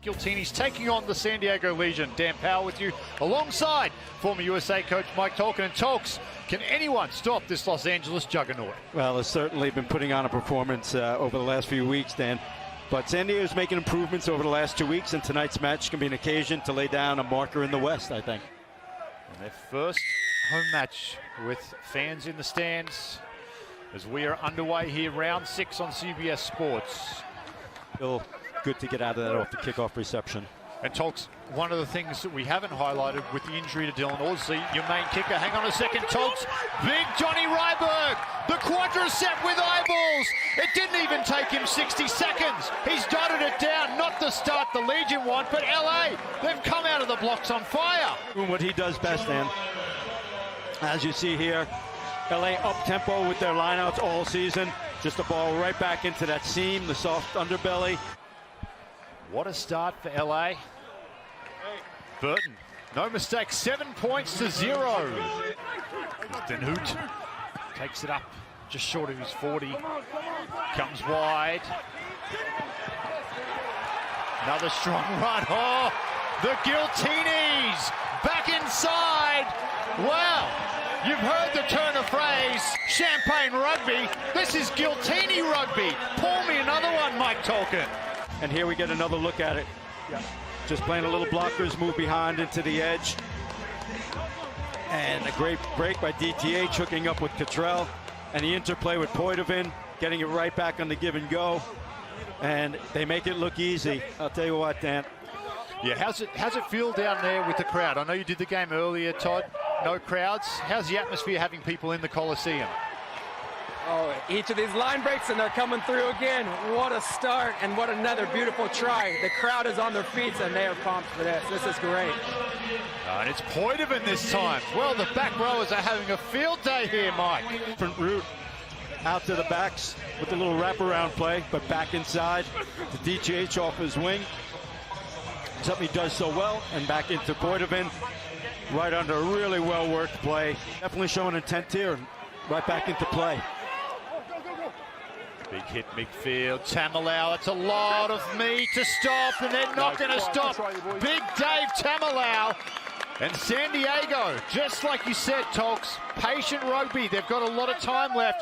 Giltinis taking on the San Diego Legion. Dan Powell with you, alongside former USA coach Mike Tolkien. And Tolks, can anyone stop this Los Angeles juggernaut? Well, it's certainly been putting on a performance over the last few weeks, Dan. But San Diego's making improvements over the last 2 weeks, and tonight's match can be an occasion to lay down a marker in the West, I think. And their first home match with fans in the stands as we are underway here, round 6 on CBS Sports. Still good to get out of that off the kickoff reception. And Tolks, one of the things that we haven't highlighted with the injury to Dylan Orsley, your main kicker, hang on a second, Tolks, big Johnny Ryberg, the quadricep with eyeballs. It didn't even take him 60 seconds. He's dotted it down, not the start the Legion want, but LA, they've come out of the blocks on fire. Doing what he does best, Dan. As you see here, LA up-tempo with their lineouts all season. Just a ball right back into that seam, the soft underbelly. What a start for LA. Burton, no mistake, 7 points to 0. Den Hoot takes it up just short of his 40. Comes wide. Another strong run. Oh, the Giltinis back inside. Wow. You've heard the turn of phrase, champagne rugby. This is Giltini rugby. Pour me another one, Mike Tolkien. And here we get another look at it. Yeah. Just playing a little blockers, move behind into the edge. And a great break by DTH, hooking up with Cottrell. And the interplay with Poitevin, getting it right back on the give and go. And they make it look easy. I'll tell you what, Dan. Yeah, how's it feel down there with the crowd? I know you did the game earlier, Todd. No crowds. How's the atmosphere having people in the Coliseum? Oh, each of these line breaks and they're coming through again. What a start and what another beautiful try. The crowd is on their feet and they are pumped for this. This is great. And it's Poitevin this time. Well, the back rowers are having a field day here, Mike. Different route out to the backs with a little wraparound play, but back inside to DTH off his wing. Something he does so well, and back into Poitevin. Right under a really well-worked play. Definitely showing intent here, and right back into play. Big hit midfield, Tamalau, it's a lot of me to stop, and they're not going to stop. Big Dave Tamalau. And San Diego, just like you said, Tolks, patient rugby. They've got a lot of time left.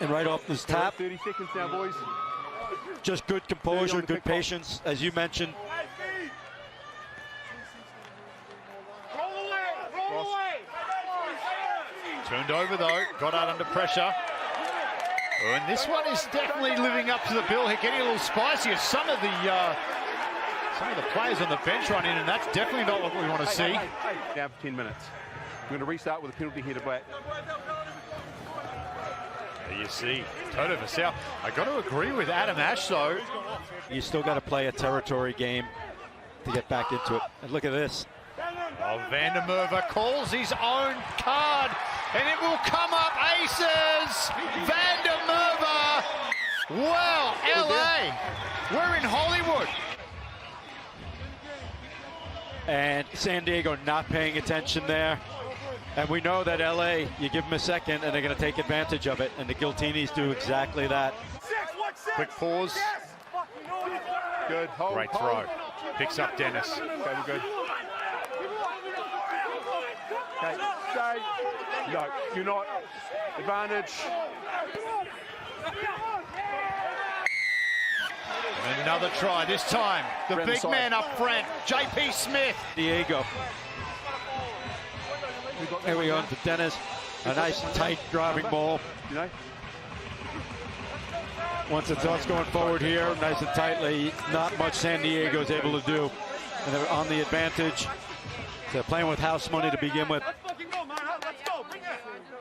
And right off this tap. 30 seconds now, boys. Just good composure, good patience, as you mentioned. Turned over though, got out under pressure. And this one is definitely living up to the bill here, getting a little spicier. Some of the players on the bench run in, and that's definitely not what we want to see. Now for 10 minutes. We're going to restart with a penalty here to Black. There you see, Toto Vassell. I got to agree with Adam Ash though. You still got to play a territory game to get back into it. And look at this. Oh, Van der Merwe calls his own card, and it will come up aces. Van der Merwe. Wow, LA, we're in Hollywood. And San Diego not paying attention there. And we know that LA, you give them a second, and they're going to take advantage of it. And the Giltinis do exactly that. Quick pause. Good. Hold, Great throw. Picks up Dennis. Okay, we're good. Okay, stay. No, you're not. Advantage. And another try, this time the big man up front, JP Smith. Diego. Here we go to Dennis. A nice tight driving ball. You know? Once the toss going forward here, nice and tightly, not much San Diego is able to do. And they're on the advantage. They're playing with house money to begin with.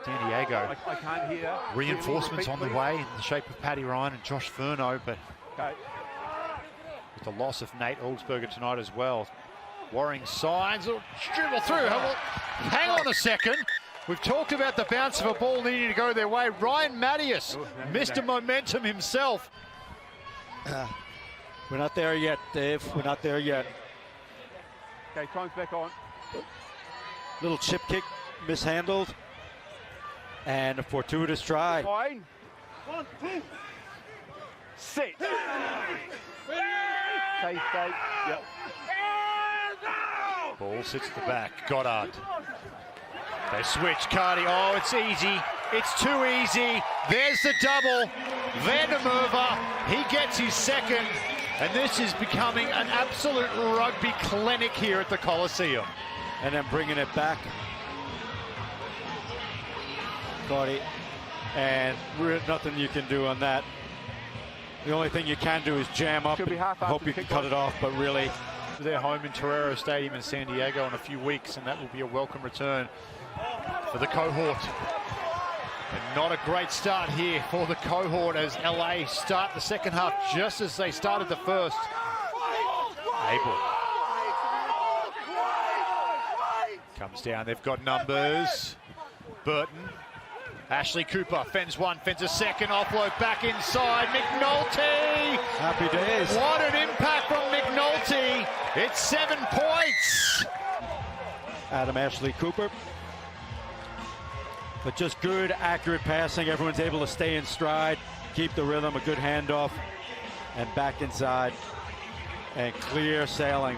San Diego. I can't hear. Reinforcements on the way in the shape of Paddy Ryan and Josh Furno, but Okay. with the loss of Nate Augsburger tonight as well. Worrying signs. Oh, dribble through. Well, hang on a second. We've talked about the bounce of a ball needing to go their way. Ryan Mattias, Mr. Momentum himself. We're not there yet, Dave. We're not there yet. Okay, time's back on. Little chip kick mishandled. And a fortuitous try. Fine. 1, 2. Set. Stay. Yep. Ball sits at the back. Goddard. They switch. Carty. Oh, it's easy. It's too easy. There's the double. Vandermerva. He gets his second. And this is becoming an absolute rugby clinic here at the Coliseum. And then bringing it back. Carty. And nothing you can do on that. The only thing you can do is jam up and hope you can cut it off, but really. Their home in Torero Stadium in San Diego in a few weeks, and that will be a welcome return for the cohort. And not a great start here for the cohort as LA start the second half just as they started the first. Abel comes down, they've got numbers. Burton. Ashley Cooper fends one, fends a second, offload back inside. McNulty! Happy days. What an impact from McNulty. It's 7 points. Adam Ashley Cooper. But just good, accurate passing. Everyone's able to stay in stride, keep the rhythm, a good handoff, and back inside. And clear sailing.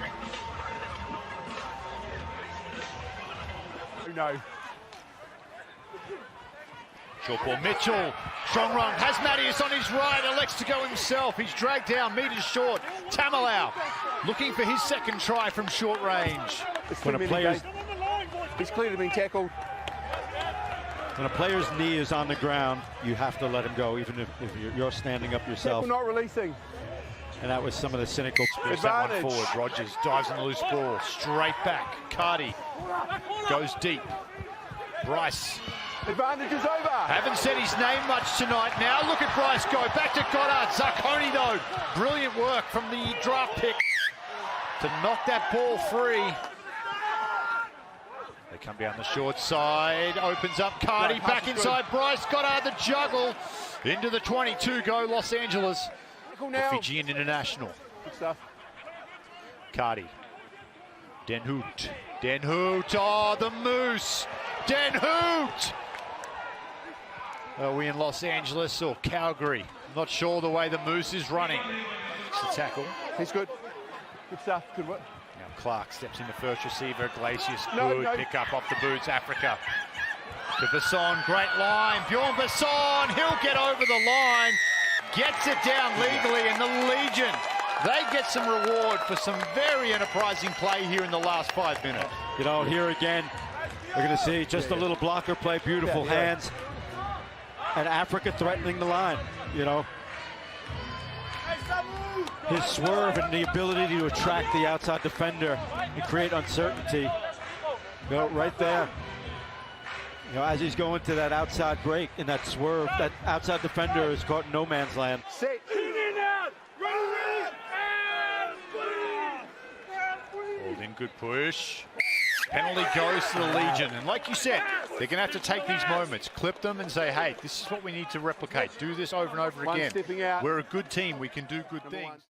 No. Short ball, Mitchell, strong run, has Mattias on his right, elects to go himself. He's dragged down, meters short. Tamalau looking for his second try from short range. When a player's, he's clearly been tackled. When a player's knee is on the ground, you have to let him go, even if you're standing up yourself. Tackle not releasing. And that was some of the cynical. Push that one forward. Rogers dives on the loose ball, straight back. Carty goes deep. Bryce. Advantage is over. Haven't said his name much tonight. Now look at Bryce go. Back to Goddard. Zarconi though. Brilliant work from the draft pick to knock that ball free. They come down the short side. Opens up Carty. Back inside Bryce. Goddard the juggle. Into the 22 go Los Angeles. The Fijian international. Good stuff. Carty. Den Hoot. Den Hoot. Oh, the Moose. Den Hoot. Are we in Los Angeles or Calgary? I'm not sure the way the Moose is running. It's the tackle. He's good. Good stuff. Good work. Now Clark steps in the first receiver. Glacius, No. pick up off the boots. Africa. To Basson, great line. Bjorn Basson, he'll get over the line. Gets it down legally, and the Legion, they get some reward for some very enterprising play here in the last 5 minutes. You know, here again, we're going to see just a little blocker play, beautiful hands. And Africa threatening the line, you know. His swerve and the ability to attract the outside defender and create uncertainty. You know, right there. You know, as he's going to that outside break in that swerve, that outside defender is caught in no man's land. Sit. Hold in, good push. Penalty goes to the Legion, and like you said, they're going to have to take these moments, clip them and say, hey, this is what we need to replicate. Do this over and over again. Stepping out. We're a good team, we can do good things.